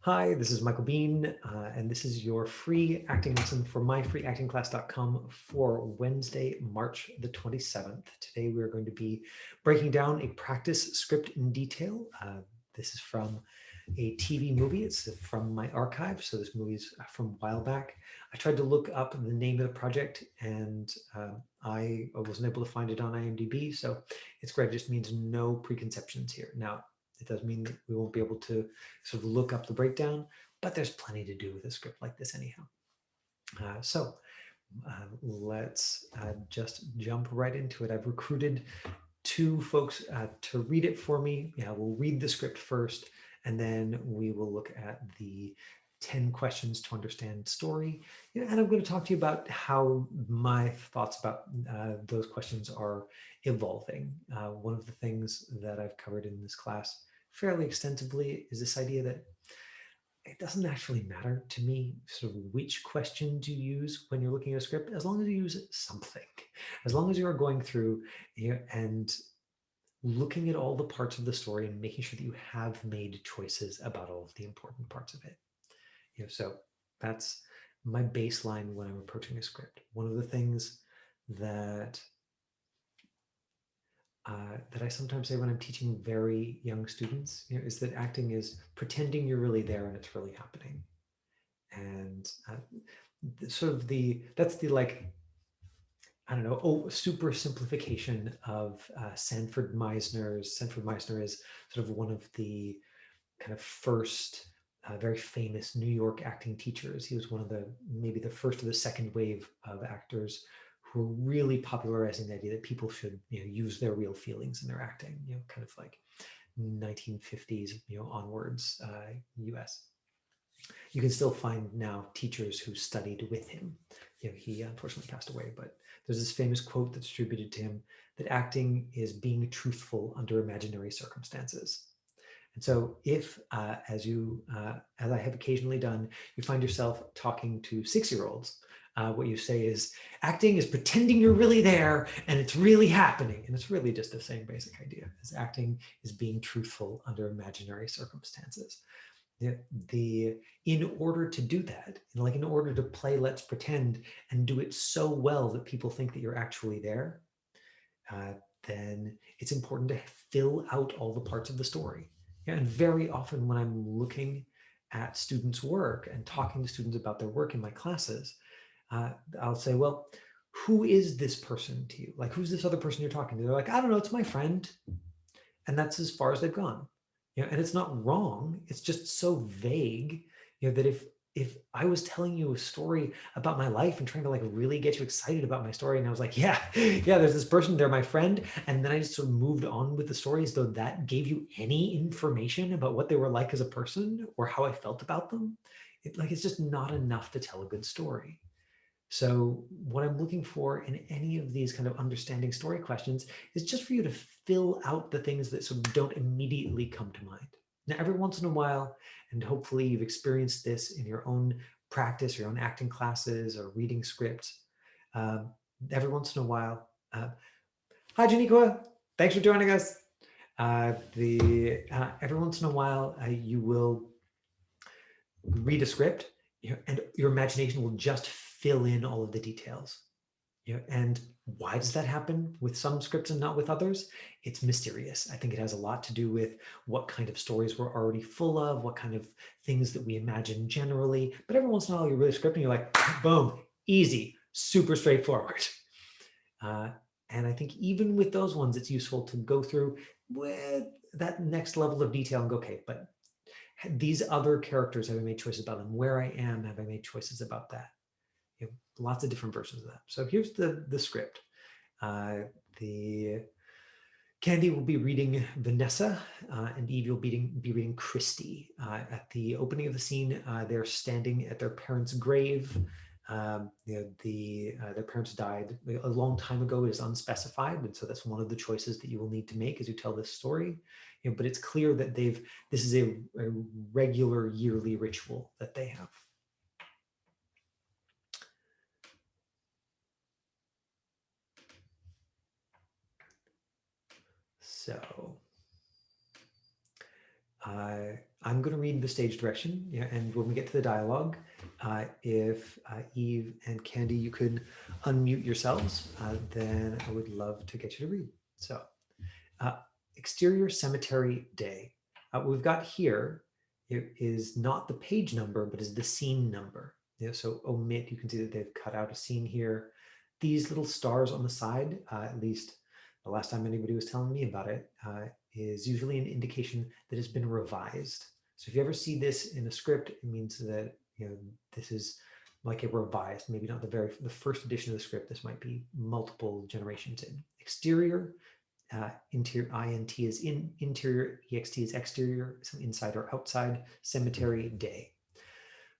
Hi, this is Michael Bean, and this is your free acting lesson for myfreeactingclass.com for Wednesday, March the 27th. Today we're going to be breaking down a practice script in detail. This is from a TV movie. It's from my archive, so this movie is from a while back. I tried to look up the name of the project, and I wasn't able to find it on IMDb, so it's great. It just means no preconceptions here. Now, it does mean that we won't be able to sort of look up the breakdown, but there's plenty to do with a script like this anyhow. Let's just jump right into it. I've recruited two folks to read it for me. Yeah, we'll read the script first, and then we will look at the 10 questions to understand story. And I'm going to talk to you about how my thoughts about those questions are evolving. One of the things that I've covered in this class fairly extensively is this idea that it doesn't actually matter to me sort of which questions you use when you're looking at a script, as long as you use something, as long as you're going through and looking at all the parts of the story and making sure that you have made choices about all of the important parts of it. So that's my baseline when I'm approaching a script. One of the things that that I sometimes say when I'm teaching very young students, is that acting is pretending you're really there and it's really happening. And that's the like, I don't know, super simplification of Sanford Meisner. Sanford Meisner is sort of one of the kind of first very famous New York acting teachers. He was one of maybe the first or the second wave of actors who were really popularizing the idea that people should use their real feelings in their acting, kind of like 1950s onwards US. You can still find now teachers who studied with him. He unfortunately passed away, but there's this famous quote that's attributed to him that acting is being truthful under imaginary circumstances. And so if, as I have occasionally done, you find yourself talking to 6-year-olds, what you say is, acting is pretending you're really there and it's really happening. And it's really just the same basic idea, as acting is being truthful under imaginary circumstances. In order to do that, like in order to play Let's Pretend and do it so well that people think that you're actually there, then it's important to fill out all the parts of the story. And very often when I'm looking at students' work and talking to students about their work in my classes, I'll say, well, who is this person to you? Like, who's this other person you're talking to? They're like, I don't know, it's my friend. And that's as far as they've gone. And it's not wrong. It's just so vague, that if I was telling you a story about my life and trying to like really get you excited about my story, and I was like, yeah, there's this person, they're my friend, and then I just sort of moved on with the story as though that gave you any information about what they were like as a person or how I felt about them, it's just not enough to tell a good story. So what I'm looking for in any of these kind of understanding story questions is just for you to fill out the things that sort of don't immediately come to mind. Now, every once in a while, and hopefully you've experienced this in your own practice, your own acting classes or reading scripts, every once in a while, hi, Janiqua, thanks for joining us. Every once in a while, you will read a script, and your imagination will just fill in all of the details. And why does that happen with some scripts and not with others? It's mysterious. I think it has a lot to do with what kind of stories we're already full of, what kind of things that we imagine generally. But every once in a while, you read a script and you're like, boom, easy, super straightforward. And I think even with those ones, it's useful to go through with that next level of detail and go, okay, but these other characters, have I made choices about them? Where I am, have I made choices about that? Lots of different versions of that. So here's the script. The Candy will be reading Vanessa, and Eve will be reading Christy. At the opening of the scene, they're standing at their parents' grave. Their parents died a long time ago. It is unspecified, and so that's one of the choices that you will need to make as you tell this story. But it's clear that this is a regular yearly ritual that they have. So I'm going to read the stage direction, yeah, and when we get to the dialogue, if Eve and Candy, you could unmute yourselves, then I would love to get you to read. So, uh, exterior cemetery day. What we've got here is not the page number, but is the scene number. Yeah, so omit, you can see that they've cut out a scene here. These little stars on the side, at least the last time anybody was telling me about it, is usually an indication that it's been revised. So if you ever see this in a script, it means that this is like a revised, maybe not the first edition of the script. This might be multiple generations in. Exterior, interior, int is in, interior, ext is exterior, so inside or outside, cemetery day.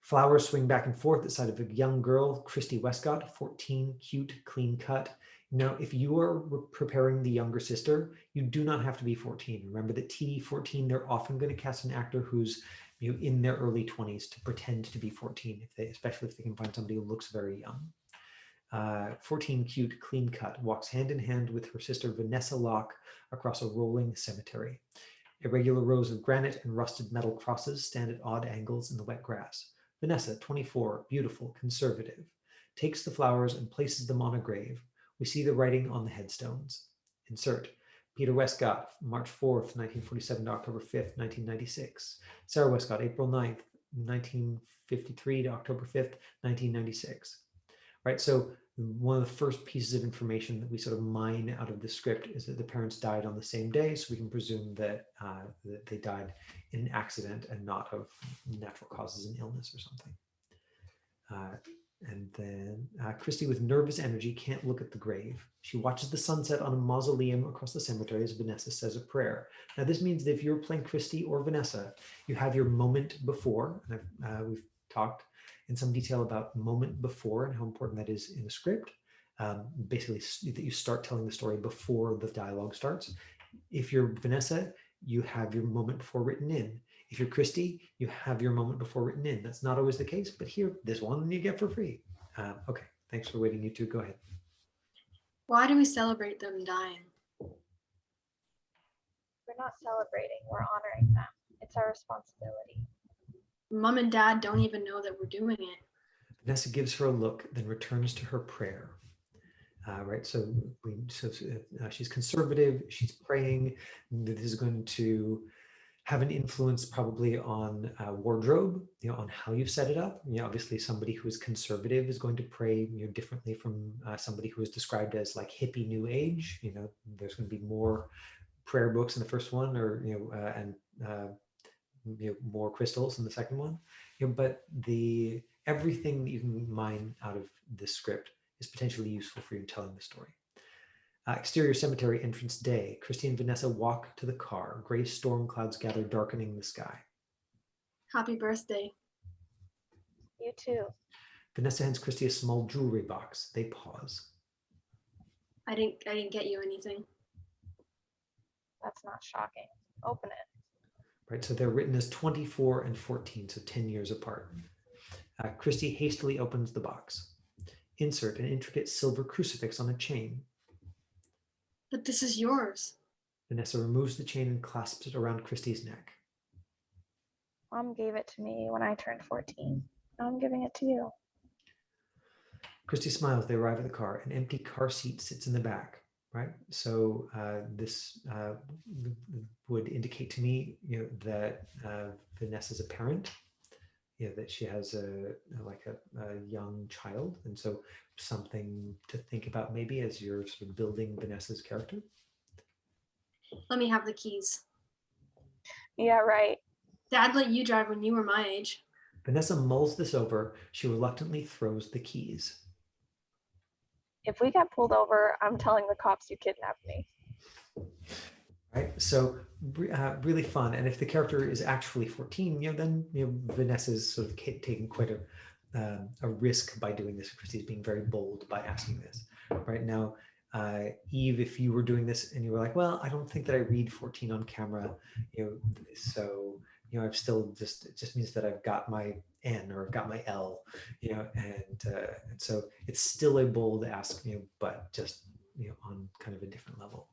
Flowers swing back and forth at the side of a young girl, Christy Westcott, 14, cute, clean cut. Now, if you are preparing the younger sister, you do not have to be 14. Remember that TV 14, they're often going to cast an actor who's in their early 20s to pretend to be 14, especially if they can find somebody who looks very young. 14, cute, clean cut, walks hand in hand with her sister Vanessa Locke across a rolling cemetery. Irregular rows of granite and rusted metal crosses stand at odd angles in the wet grass. Vanessa, 24, beautiful, conservative, takes the flowers and places them on a grave. We see the writing on the headstones. Insert. Peter Westcott, March 4th, 1947 to October 5th, 1996. Sarah Westcott, April 9th, 1953 to October 5th, 1996. Right, so one of the first pieces of information that we sort of mine out of the script is that the parents died on the same day, so we can presume that, that they died in an accident and not of natural causes and illness or something. And then Christy, with nervous energy, can't look at the grave. She watches the sunset on a mausoleum across the cemetery as Vanessa says a prayer. Now, this means that if you're playing Christy or Vanessa, you have your moment before, and we've talked in some detail about moment before and how important that is in a script. Basically, that you start telling the story before the dialogue starts. If you're Vanessa, you have your moment before written in. If you're Christy, you have your moment before written in. That's not always the case, but here, this one you get for free. Okay, thanks for waiting. You two, go ahead. Why do we celebrate them dying? We're not celebrating, we're honoring them. It's our responsibility. Mom and Dad don't even know that we're doing it. Vanessa gives her a look, then returns to her prayer. Right, so she's conservative, she's praying. This is going to have an influence probably on wardrobe, on how you set it up. Obviously somebody who is conservative is going to pray differently from somebody who is described as like hippie new age. There's going to be more prayer books in the first one, or and more crystals in the second one. But everything that you can mine out of this script is potentially useful for you in telling the story. Exterior cemetery entrance day. Christy and Vanessa walk to the car. Gray storm clouds gather, darkening the sky. Happy birthday. You too. Vanessa hands Christy a small jewelry box. They pause. I didn't get you anything. That's not shocking. Open it. Right, so they're written as 24 and 14, so 10 years apart. Christy hastily opens the box. Insert an intricate silver crucifix on a chain. But this is yours. Vanessa removes the chain and clasps it around Christy's neck. Mom gave it to me when I turned 14. Now I'm giving it to you. Christy smiles. They arrive at the car. An empty car seat sits in the back. Right, so this would indicate to me, that Vanessa's a parent, that she has a young child, and so something to think about maybe as you're sort of building Vanessa's character. Let me have the keys. Yeah, right. Dad let you drive when you were my age. Vanessa mulls this over. She reluctantly throws the keys. If we get pulled over, I'm telling the cops you kidnapped me. Right, so really fun. And if the character is actually 14, then Vanessa's sort of taking quite a risk by doing this. Christy's being very bold by asking this. Right now, Eve, if you were doing this and you were like, well, I don't think that I read 14 on camera, so I've still it just means that I've got my N or I've got my L, and so it's still a bold ask, but just on kind of a different level.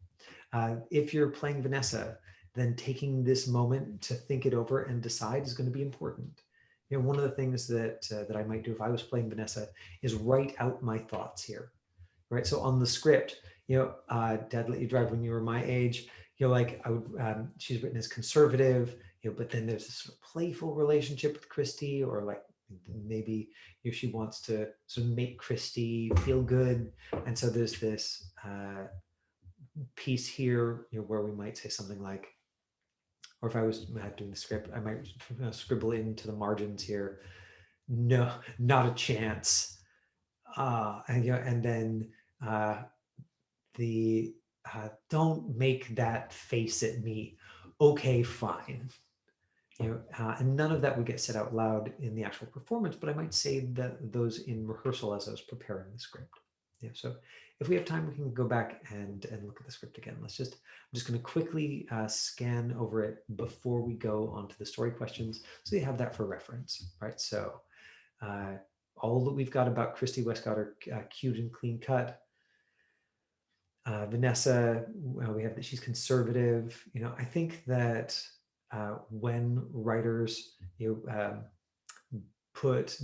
If you're playing Vanessa, then taking this moment to think it over and decide is going to be important. One of the things that that I might do if I was playing Vanessa is write out my thoughts here, right? So on the script, Dad let you drive when you were my age. Like I would, she's written as conservative, but then there's this sort of playful relationship with Christy, or like maybe she wants to sort of make Christy feel good, and so there's this piece here, where we might say something like, or if I was doing the script, I might scribble into the margins here, no, not a chance. And then the don't make that face at me. Okay, fine. And none of that would get said out loud in the actual performance, but I might say that those in rehearsal as I was preparing the script. So if we have time, we can go back and look at the script again. I'm just going to quickly scan over it before we go on to the story questions, so you have that for reference, right? So all that we've got about Christy Westcott are cute and clean cut. Vanessa, we have that she's conservative. I think that when writers put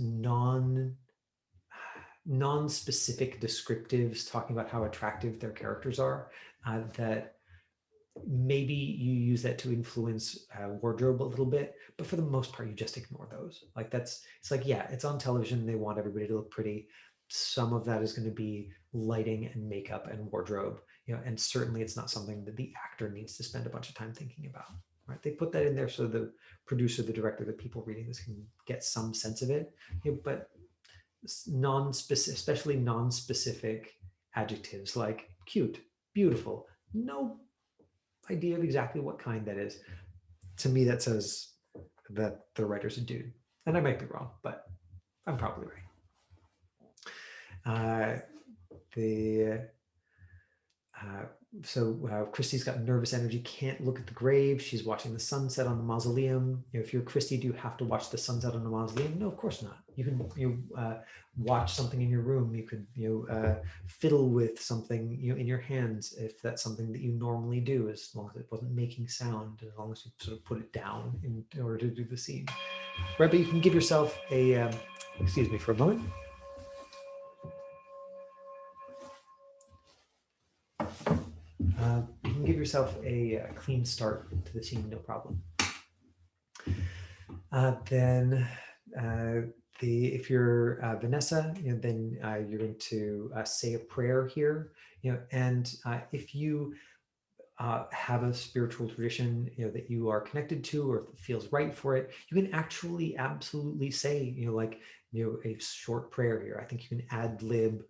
non-specific descriptives talking about how attractive their characters are, that maybe you use that to influence wardrobe a little bit, but for the most part you just ignore those. Like it's like, yeah, it's on television, they want everybody to look pretty. Some of that is going to be lighting and makeup and wardrobe, and certainly it's not something that the actor needs to spend a bunch of time thinking about, right? They put that in there so the producer, the director, the people reading this can get some sense of it, but non-specific, especially non-specific adjectives like cute, beautiful, no idea of exactly what kind that is. To me, that says that the writer's a dude, and I might be wrong, but I'm probably right. Christy's got nervous energy, can't look at the grave. She's watching the sunset on the mausoleum. If you're Christy, do you have to watch the sunset on the mausoleum? No, of course not. You can watch something in your room. You could fiddle with something in your hands if that's something that you normally do, as long as it wasn't making sound, as long as you sort of put it down in order to do the scene. Right, but you can give yourself a excuse me for a moment. You can give yourself a clean start to the scene, no problem. If you're Vanessa, then you're going to say a prayer here, and if you have a spiritual tradition, that you are connected to, or if it feels right for it, you can actually absolutely say, a short prayer here. I think you can ad lib,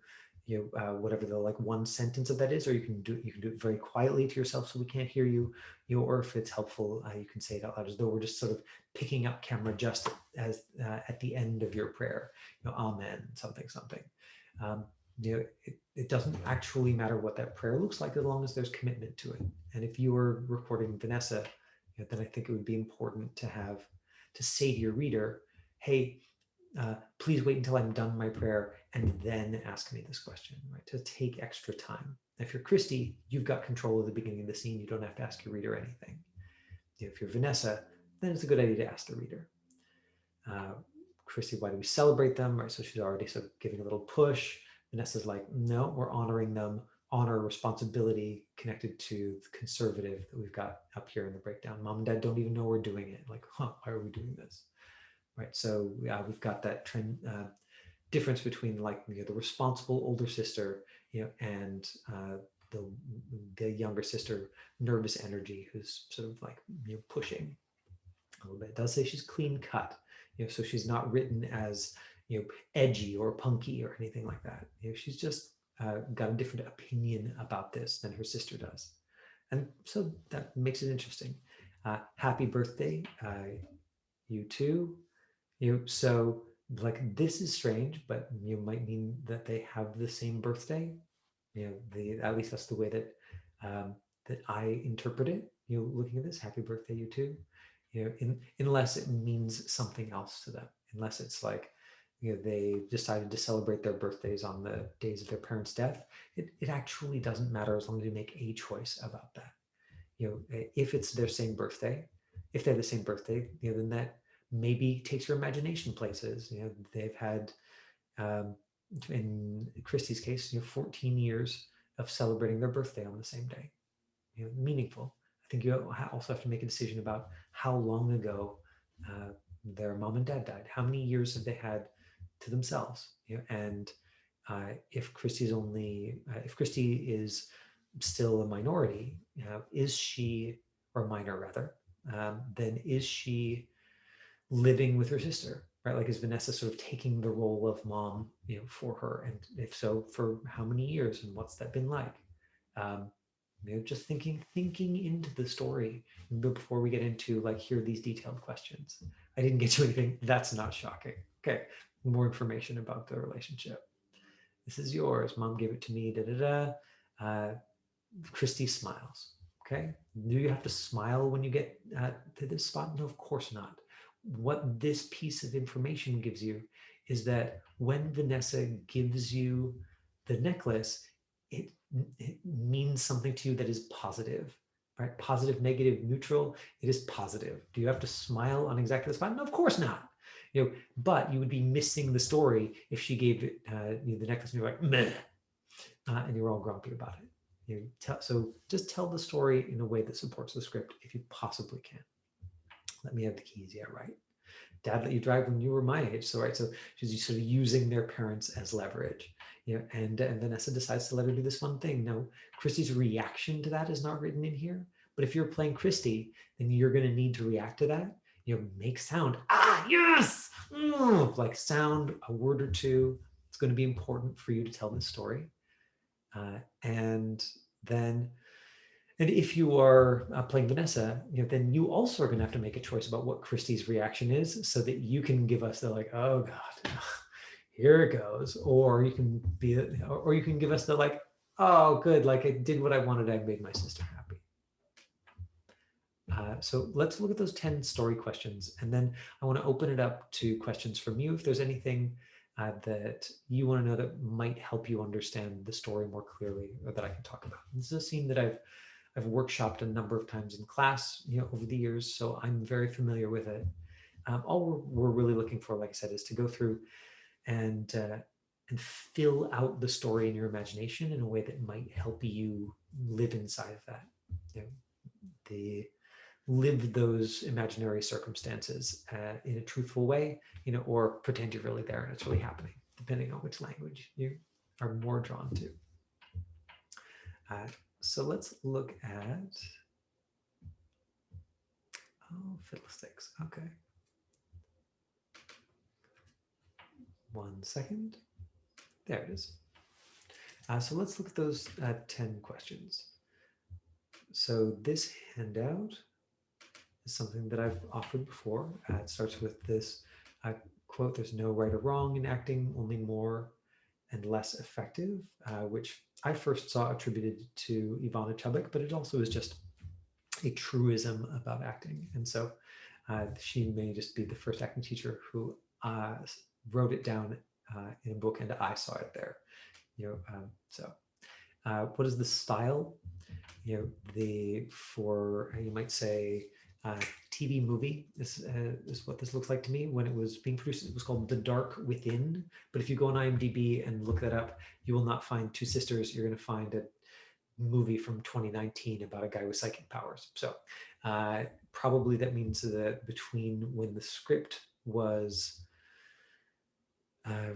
whatever the one sentence of that is, or you can do it very quietly to yourself so we can't hear you, or if it's helpful, you can say it out loud as though we're just sort of picking up camera just as at the end of your prayer, amen, something. It doesn't actually matter what that prayer looks like as long as there's commitment to it. And if you were recording Vanessa, then I think it would be important to say to your reader, hey, please wait until I'm done my prayer and then ask me this question, right? To take extra time. If you're Christy, you've got control of the beginning of the scene. You don't have to ask your reader anything. If you're Vanessa, then it's a good idea to ask the reader. Christy, why do we celebrate them? Right, so she's already sort of giving a little push. Vanessa's like, no, we're honoring them, honor responsibility connected to the conservative that we've got up here in the breakdown. Mom and Dad don't even know we're doing it. Like, why are we doing this? Right, so we've got that trend difference between the responsible older sister, and the younger sister, nervous energy, who's sort of pushing a little bit. It does say she's clean cut, so she's not written as edgy or punky or anything like that. She's just got a different opinion about this than her sister does, and so that makes it interesting. Happy birthday, you too. So this is strange, but might mean that they have the same birthday. At least that's the way that that I interpret it. Looking at this, happy birthday, you too. Unless it means something else to them, unless it's they decided to celebrate their birthdays on the days of their parents' death. It actually doesn't matter as long as you make a choice about that. if it's their same birthday, if they have the same birthday, then that maybe takes your imagination places. They've had, in Christy's case, 14 years of celebrating their birthday on the same day. Meaningful. I think you also have to make a decision about how long ago their mom and dad died. How many years have they had to themselves? And if Christy is still a minority, is she, or minor rather, then is she living with her sister, right? Like, is Vanessa sort of taking the role of mom, for her? And if so, for how many years, and what's that been like? Just thinking into the story before we get into like, here are these detailed questions. I didn't get to anything. That's not shocking. Okay, more information about the relationship. This is yours. Mom gave it to me. Da da da. Christy smiles. Okay. Do you have to smile when you get to this spot? No, of course not. What this piece of information gives you is that when Vanessa gives you the necklace, it means something to you that is positive, right? Positive, negative, neutral. It is positive. Do you have to smile on exactly the spot? No, of course not. But you would be missing the story if she gave it the necklace and you're like, meh, and you're all grumpy about it. So just tell the story in a way that supports the script if you possibly can. Let me have the keys. Yeah, right. Dad let you drive when you were my age. So, right. So she's sort of using their parents as leverage. And Vanessa decides to let her do this one thing. Now, Christy's reaction to that is not written in here. But if you're playing Christy, then you're going to need to react to that. Make sound. Ah, yes. Like sound a word or two. It's going to be important for you to tell this story. And if you are playing Vanessa, then you also are going to have to make a choice about what Christy's reaction is, so that you can give us the like, oh God, here it goes, or you can give us the like, oh good, like I did what I wanted, I made my sister happy. So let's look at those 10 story questions, and then I want to open it up to questions from you if there's anything that you want to know that might help you understand the story more clearly, or that I can talk about. This is a scene that I've workshopped a number of times in class, over the years, so I'm very familiar with it. All we're really looking for, like I said, is to go through and fill out the story in your imagination in a way that might help you live inside of that. Live those imaginary circumstances in a truthful way, or pretend you're really there and it's really happening, depending on which language you are more drawn to. So let's look at, fiddlesticks. Okay. 1 second. There it is. So let's look at those 10 questions. So this handout is something that I've offered before. It starts with this quote, "There's no right or wrong in acting, only more and less effective," which I first saw attributed to Ivana Chubbuck, but it also is just a truism about acting. And so she may just be the first acting teacher who wrote it down in a book, and I saw it there. What is the style? You might say TV movie is what this looks like to me. When it was being produced, it was called The Dark Within. But if you go on IMDb and look that up, you will not find two sisters. You're going to find a movie from 2019 about a guy with psychic powers. So probably that means that between when the script was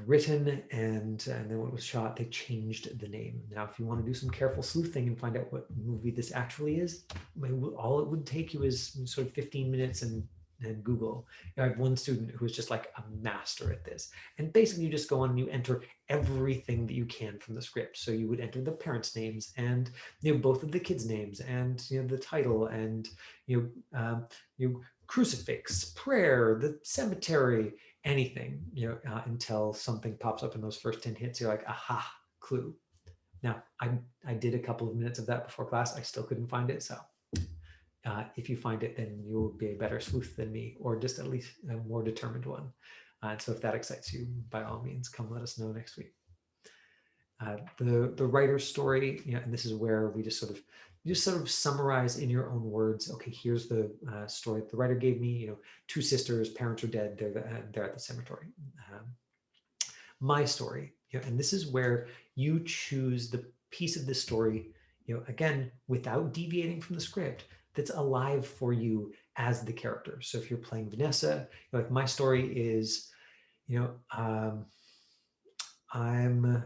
written and then when it was shot, they changed the name. Now, if you want to do some careful sleuthing and find out what movie this actually is, all it would take you is sort of 15 minutes and Google. I have one student who is just like a master at this. And basically you just go on and you enter everything that you can from the script. So you would enter the parents' names and both of the kids' names and the title and crucifix, prayer, the cemetery, anything, until something pops up in those first 10 hits. You're like, aha, clue. Now, I did a couple of minutes of that before class. I still couldn't find it. So if you find it, then you'll be a better sleuth than me, or just at least a more determined one. And so if that excites you, by all means, come let us know next week. The writer's story, and this is where we just sort of you just sort of summarize in your own words, okay, here's the story that the writer gave me, you know, two sisters, parents are dead, they're at the cemetery. My story, you know, and this is where you choose the piece of the story, you know, again, without deviating from the script, that's alive for you as the character. So if you're playing Vanessa, you're like, my story is, you know, I'm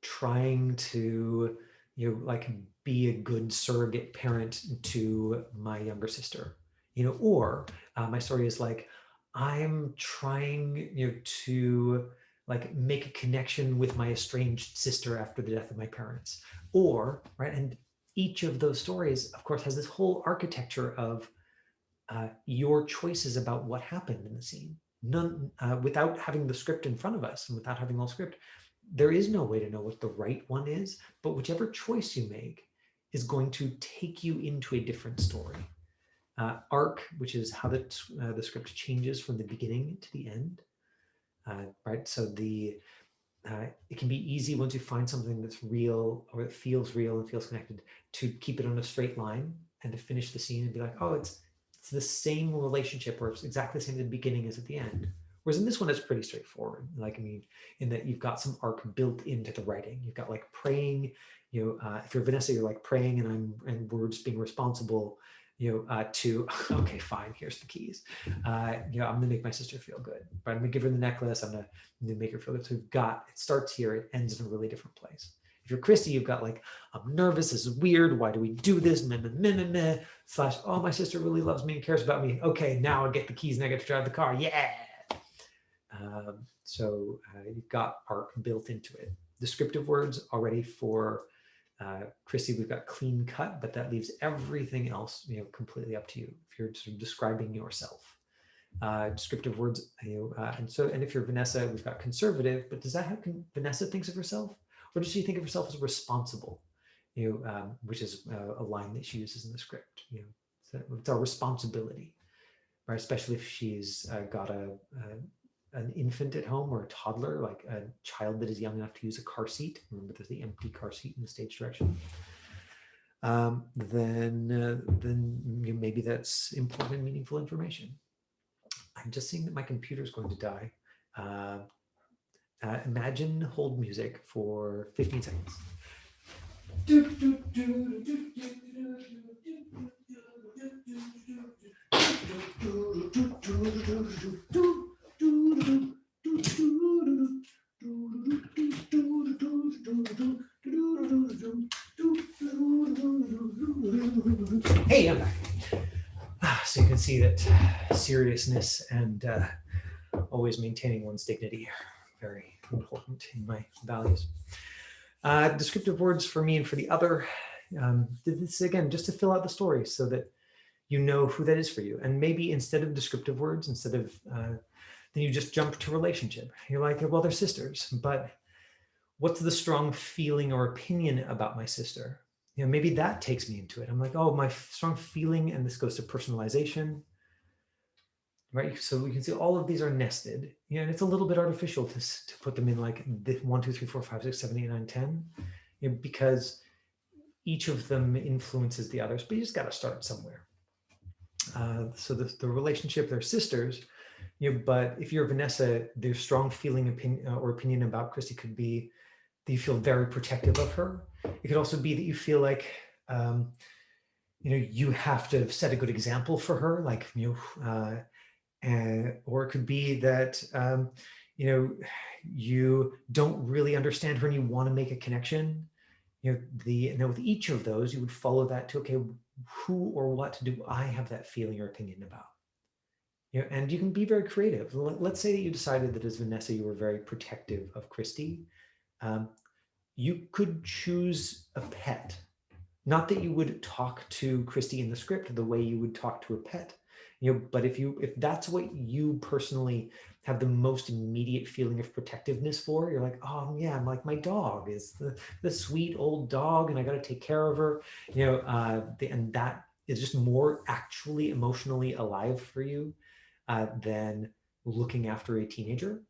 trying to, you know, like be a good surrogate parent to my younger sister, you know, or my story is like, I'm trying, you know, to like make a connection with my estranged sister after the death of my parents, or, right, and each of those stories, of course, has this whole architecture of your choices about what happened in the scene. None, without having the script in front of us and without having all script, there is no way to know what the right one is, but whichever choice you make is going to take you into a different story. Arc, which is how the script changes from the beginning to the end, right? So it can be easy once you find something that's real or it feels real and feels connected to keep it on a straight line and to finish the scene and be like, oh, it's the same relationship, or it's exactly the same at the beginning as at the end. Whereas in this one, it's pretty straightforward. Like, I mean, in that you've got some arc built into the writing. You've got like praying, you know, if you're Vanessa, you're like praying and we're just being responsible, you know, to, okay, fine, here's the keys. You know, I'm gonna make my sister feel good, right? I'm gonna give her the necklace. I'm gonna make her feel good. So we've got, it starts here, it ends in a really different place. If you're Christy, you've got like, I'm nervous, this is weird, why do we do this? Meh, meh, meh, meh, meh. Slash, oh, my sister really loves me and cares about me. Okay, now I get the keys and I get to drive the car, yeah. So you've got arc built into it. Descriptive words already for Christy, we've got clean cut, but that leaves everything else, you know, completely up to you if you're sort of describing yourself. Descriptive words, you know, and if you're Vanessa, we've got conservative, but does that how Vanessa thinks of herself, or does she think of herself as responsible? You know, which is a line that she uses in the script. You know, so it's our responsibility, right? Especially if she's got an infant at home or a toddler, like a child that is young enough to use a car seat. Remember, there's the empty car seat in the stage direction. Then maybe that's important and meaningful information. I'm just seeing that my computer is going to die. Imagine hold music for 15 seconds. Hey, I'm back. So you can see that seriousness and always maintaining one's dignity are very important in my values. Descriptive words for me and for the other. This again, just to fill out the story so that you know who that is for you. And maybe instead of descriptive words, instead of, then you just jump to relationship. You're like, well, they're sisters, but what's the strong feeling or opinion about my sister? You know, maybe that takes me into it. I'm like, oh, my strong feeling, and this goes to personalization, right? So we can see all of these are nested, you know, and it's a little bit artificial to put them in like 1, 2, 3, 4, 5, 6, 7, 8, 9, 10, you know, because each of them influences the others, but you just got to start somewhere. So the relationship, they're sisters, you know, but if you're Vanessa, their strong feeling opinion about Christy could be that you feel very protective of her. It could also be that you feel like, you know, you have to set a good example for her, like, you know, or it could be that, you know, you don't really understand her and you want to make a connection. You know, now with each of those, you would follow that to, okay, who or what do I have that feeling or opinion about? You know, and you can be very creative. Let's say that you decided that as Vanessa, you were very protective of Christy. You could choose a pet. Not that you would talk to Christy in the script the way you would talk to a pet, you know, but if that's what you personally have the most immediate feeling of protectiveness for, you're like, oh yeah, I'm like, my dog is the sweet old dog and I got to take care of her, you know, and that is just more actually emotionally alive for you than looking after a teenager.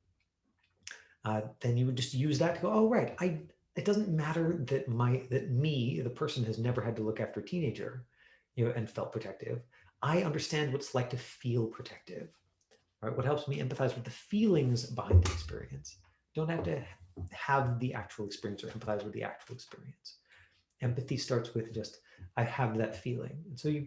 Then you would just use that to go, oh right, it doesn't matter that me, the person, has never had to look after a teenager, and felt protective. I understand what it's like to feel protective, right? What helps me empathize with the feelings behind the experience. Don't have to have the actual experience or empathize with the actual experience. Empathy starts with just, I have that feeling. And so you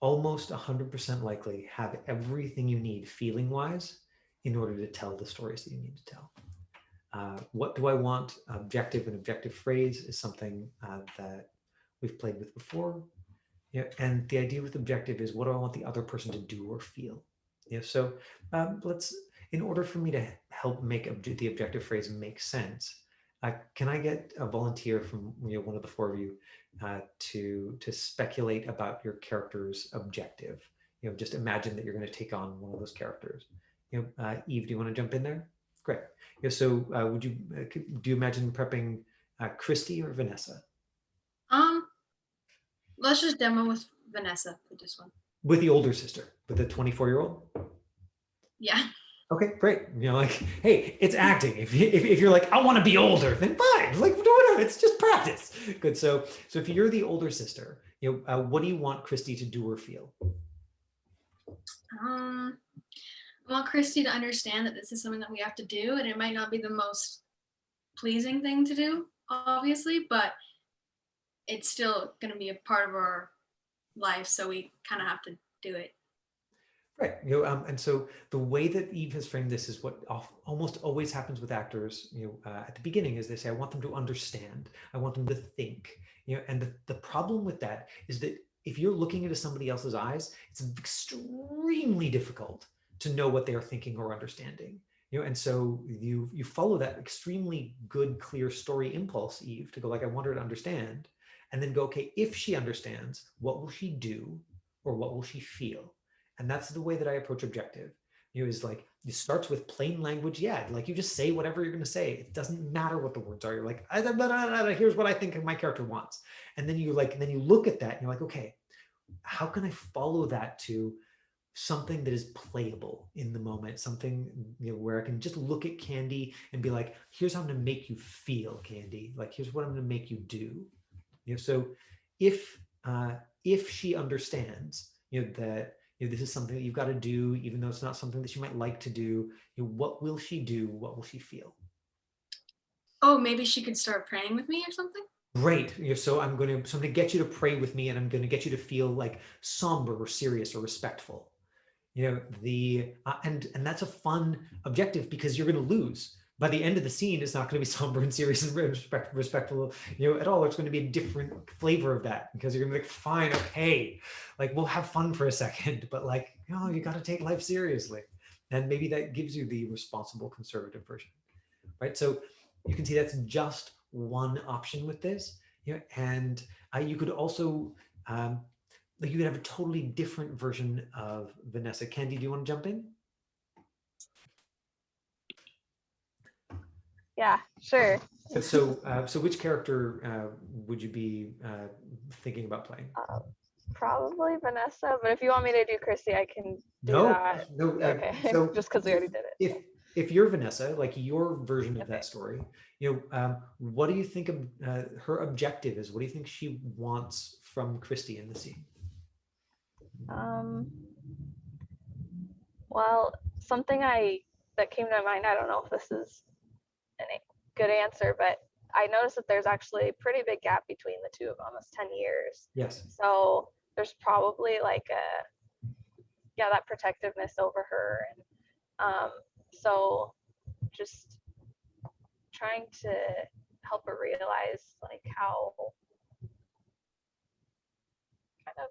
almost 100% likely have everything you need feeling wise in order to tell the stories that you need to tell. What do I want? Objective and objective phrase is something that we've played with before. And the idea with objective is, what do I want the other person to do or feel? So in order for me to help make the objective phrase make sense, can I get a volunteer from one of the four of you to speculate about your character's objective? Just imagine that you're going to take on one of those characters. Eve, do you want to jump in there? Great. So do you imagine prepping Christy or Vanessa? Let's just demo with Vanessa for this one. With the older sister, with the 24-year-old? Yeah. Okay, great. Hey, it's acting. If you're like, I want to be older, then fine. Like, whatever. It's just practice. Good. So if you're the older sister, what do you want Christy to do or feel? I want Christy to understand that this is something that we have to do, and it might not be the most pleasing thing to do, obviously, but it's still going to be a part of our life, so we kind of have to do it. Right. And so the way that Eve has framed this is what almost always happens with actors, at the beginning, is they say, I want them to understand. I want them to think, and the problem with that is that if you're looking into somebody else's eyes, it's extremely difficult to know what they are thinking or understanding. And so you follow that extremely good, clear story impulse, Eve, to go like, I want her to understand, and then go, okay, if she understands, what will she do or what will she feel? And that's the way that I approach objective. Is like, it starts with plain language. Yeah, like you just say whatever you're going to say. It doesn't matter what the words are. You're like, here's what I think my character wants. And then you look at that and you're like, okay, how can I follow that to something that is playable in the moment? Something where I can just look at Candy and be like, here's how I'm going to make you feel, Candy. Like, here's what I'm going to make you do. So if she understands, that this is something that you've got to do, even though it's not something that she might like to do, what will she do? What will she feel? Oh, maybe she could start praying with me or something? Great. So I'm going to get you to pray with me, and I'm going to get you to feel like somber or serious or respectful. And that's a fun objective, because you're going to lose. By the end of the scene, it's not going to be somber and serious and respectful, at all. It's going to be a different flavor of that, because you're going to be like, fine, okay, like we'll have fun for a second, but like, you got to take life seriously. And maybe that gives you the responsible conservative version, right? So you can see that's just one option with this, and you could also, you could have a totally different version of Vanessa. Candy, do you want to jump in? Yeah, sure. So which character would you be thinking about playing? Probably Vanessa, but if you want me to do Christy, I can do that. No. Okay, So just because we already did it. If you're Vanessa, like your version of that story, what do you think of her objective is? What do you think she wants from Christy in the scene? Well, something that came to mind, I don't know if this is a good answer, but I noticed that there's actually a pretty big gap between the two of them, almost 10 years. Yes. So there's probably like that protectiveness over her. And so just trying to help her realize like how kind of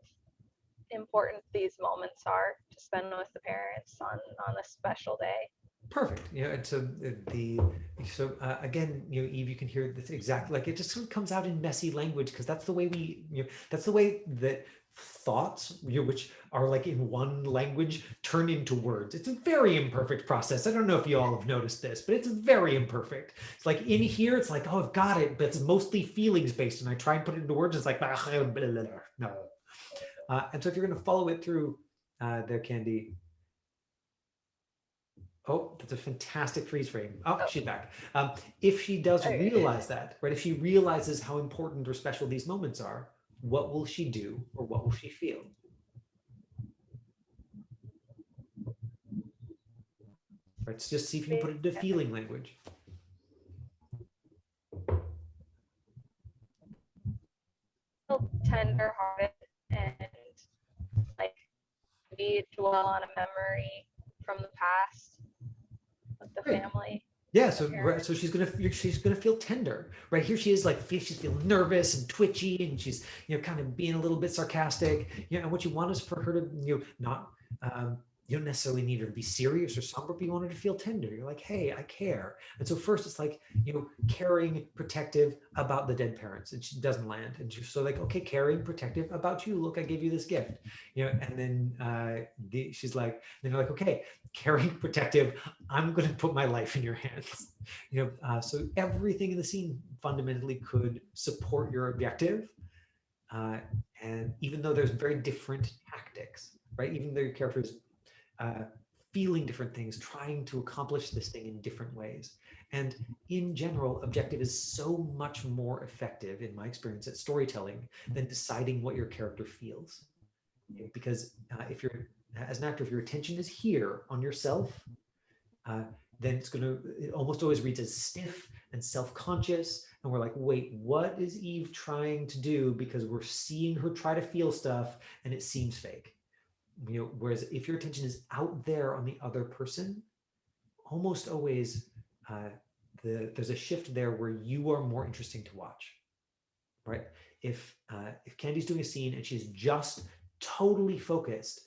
important these moments are to spend with the parents on a special day. Perfect. And so again, Eve, you can hear this exactly, like it just sort of comes out in messy language, because that's the way that's the way that thoughts, which are like in one language, turn into words. It's a very imperfect process. I don't know if you all have noticed this, but it's very imperfect. It's like in here, it's like, oh, I've got it, but it's mostly feelings based, and I try and put it into words. It's like, no. And so if you're going to follow it through there, Candy. Oh, that's a fantastic freeze frame. Oh, Oh, she's back. If she does okay. realize that, right? If she realizes how important or special these moments are, what will she do or what will she feel? Right. So just see if you can put it into feeling language. Feel tender-hearted and like maybe dwell on a memory from the past with the Great. family. Yeah, The so parents. so she's gonna feel tender, right? Here she is, like she's feeling nervous and twitchy, and she's kind of being a little bit sarcastic. And what you want is for her to not you don't necessarily need her to be serious or somber, but you want her to feel tender. You're like, hey, I care. And so first it's like caring, protective about the dead parents, and she doesn't land, and she's so like, okay, caring, protective about you. Look, I gave you this gift, and then she's like, then you're like, okay, caring, protective, I'm going to put my life in your hands. So everything in the scene fundamentally could support your objective. Uh, and even though there's very different tactics, right? Even though your character is uh, feeling different things, trying to accomplish this thing in different ways. And in general, objective is so much more effective, in my experience, at storytelling than deciding what your character feels. Because if you're, as an actor, if your attention is here on yourself, uh, then it almost always reads as stiff and self-conscious. And we're like, wait, what is Eve trying to do? Because we're seeing her try to feel stuff and it seems fake. Whereas if your attention is out there on the other person, almost always uh, there's a shift there where you are more interesting to watch, right? If Candy's doing a scene and she's just totally focused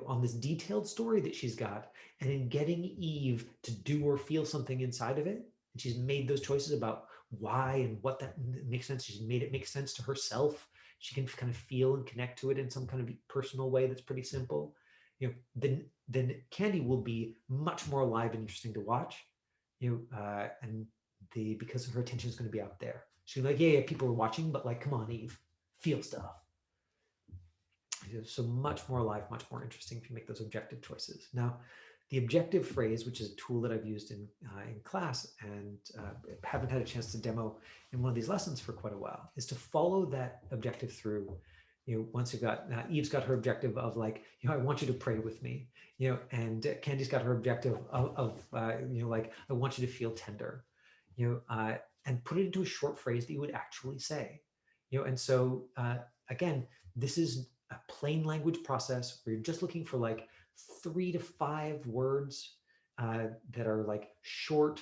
on this detailed story that she's got, and in getting Eve to do or feel something inside of it, and she's made those choices about why and what that makes sense, she's made it make sense to herself, she can kind of feel and connect to it in some kind of personal way that's pretty simple, then Candy will be much more alive and interesting to watch, and because her attention is going to be out there. She's like, yeah, people are watching, but like, come on, Eve, feel stuff. So much more alive, much more interesting if you make those objective choices. Now, the objective phrase, which is a tool that I've used in class and haven't had a chance to demo in one of these lessons for quite a while, is to follow that objective through. Once you've got Eve's got her objective of like, I want you to pray with me, and Candy's got her objective of like, I want you to feel tender, and put it into a short phrase that you would actually say, and so again, this is a plain language process where you're just looking for like 3 to 5 words that are like short,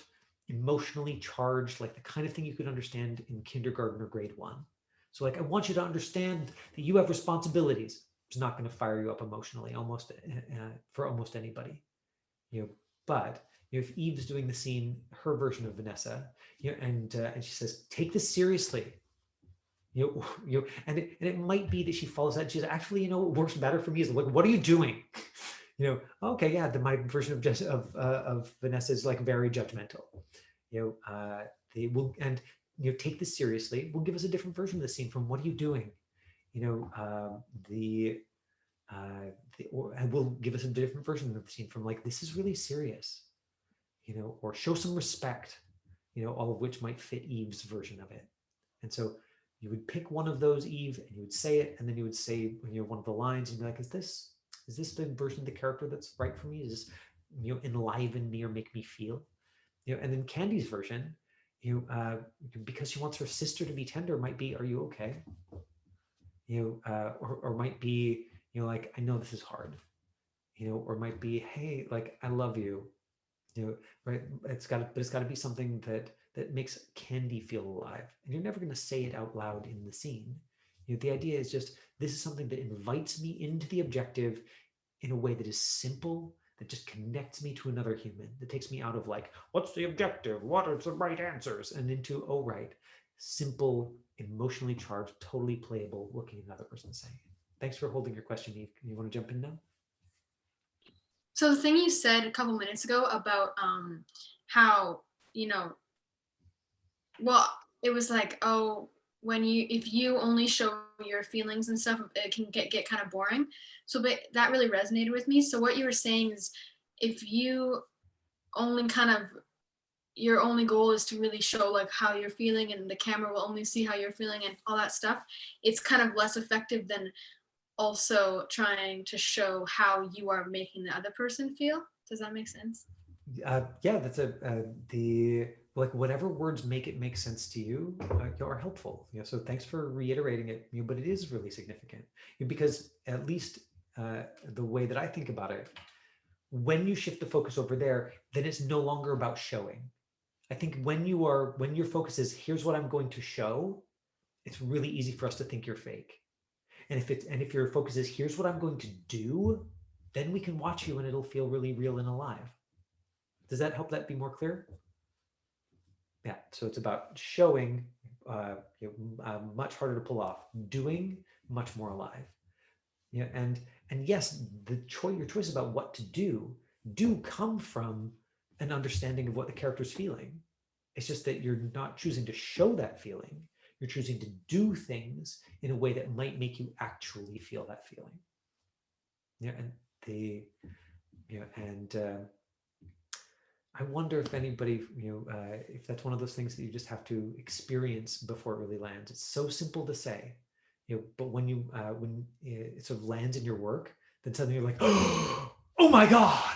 emotionally charged, like the kind of thing you could understand in kindergarten or grade 1. So like, I want you to understand that you have responsibilities. It's not going to fire you up emotionally almost for almost anybody. But if Eve's doing the scene, her version of Vanessa, and she says, take this seriously. And it might be that she follows that and she's actually, what works better for me is like, what are you doing? Okay, yeah, my version of Vanessa is like very judgmental. They will, and take this seriously. Will give us a different version of the scene from what are you doing? Or will give us a different version of the scene from like, this is really serious, or show some respect, all of which might fit Eve's version of it. And so you would pick one of those, Eve, and you would say it, and then you would say one of the lines, and you'd be like, is this the version of the character that's right for me? Is this enliven me or make me feel? And then Candy's version, because she wants her sister to be tender, might be, are you okay? Or might be, like, I know this is hard, or might be, hey, like, I love you, right? It's got to be something that makes Candy feel alive, and you're never going to say it out loud in the scene. The idea is just, this is something that invites me into the objective in a way that is simple, that just connects me to another human, that takes me out of like, what's the objective, what are the right answers, and into, oh right, simple, emotionally charged, totally playable, looking at another person saying it. Thanks for holding your question, Eve. You want to jump in now? So the thing you said a couple minutes ago about how, well, it was like, oh, if you only show your feelings and stuff, it can get kind of boring. So but that really resonated with me. So what you were saying is, if you only kind of your only goal is to really show like how you're feeling and the camera will only see how you're feeling and all that stuff, it's kind of less effective than also trying to show how you are making the other person feel. Does that make sense? Yeah, that's the like whatever words make it make sense to you are helpful. So thanks for reiterating it. But it is really significant because at least the way that I think about it, when you shift the focus over there, then it's no longer about showing. I think when your focus is here's what I'm going to show, it's really easy for us to think you're fake. And if your focus is here's what I'm going to do, then we can watch you and it'll feel really real and alive. Does that help that be more clear? Yeah, so it's about showing, much harder to pull off, doing much more alive. And yes, your choice about what to do come from an understanding of what the character's feeling. It's just that you're not choosing to show that feeling. You're choosing to do things in a way that might make you actually feel that feeling. I wonder if anybody, if that's one of those things that you just have to experience before it really lands. It's so simple to say, but when it sort of lands in your work, then suddenly you're like, oh my God,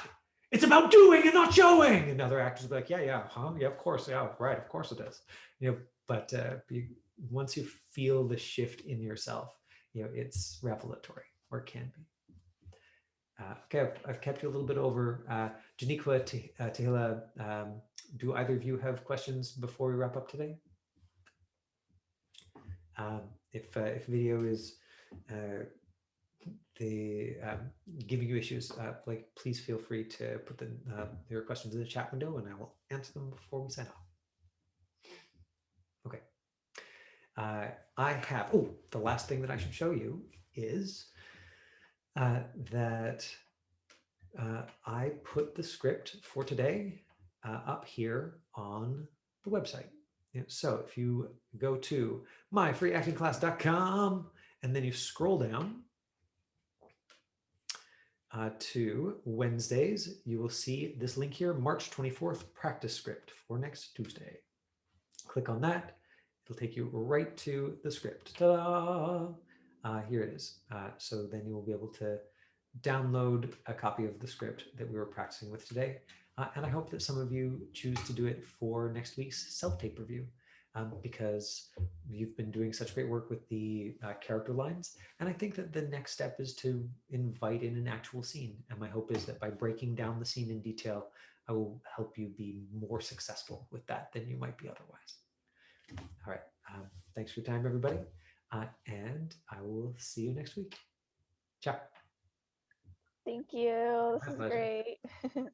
it's about doing and not showing. And other actors will be like, yeah, of course, yeah, right, of course it is. But once you feel the shift in yourself, it's revelatory, or it can be. Okay, I've kept you a little bit over. Janiqua, Tehila, do either of you have questions before we wrap up today? If video is giving you issues, please feel free to put your questions in the chat window and I will answer them before we sign off. Okay. I have, the last thing that I should show you is that I put the script for today up here on the website. So if you go to myfreeactingclass.com and then you scroll down to Wednesdays, you will see this link here, March 24th practice script for next Tuesday. Click on that. It'll take you right to the script. Ta-da! Here it is. So then you will be able to download a copy of the script that we were practicing with today. And I hope that some of you choose to do it for next week's self-tape review because you've been doing such great work with the character lines. And I think that the next step is to invite in an actual scene. And my hope is that by breaking down the scene in detail, I will help you be more successful with that than you might be otherwise. All right. Thanks for your time, everybody. And I will see you next week. Ciao. Thank you. This My is pleasure. great.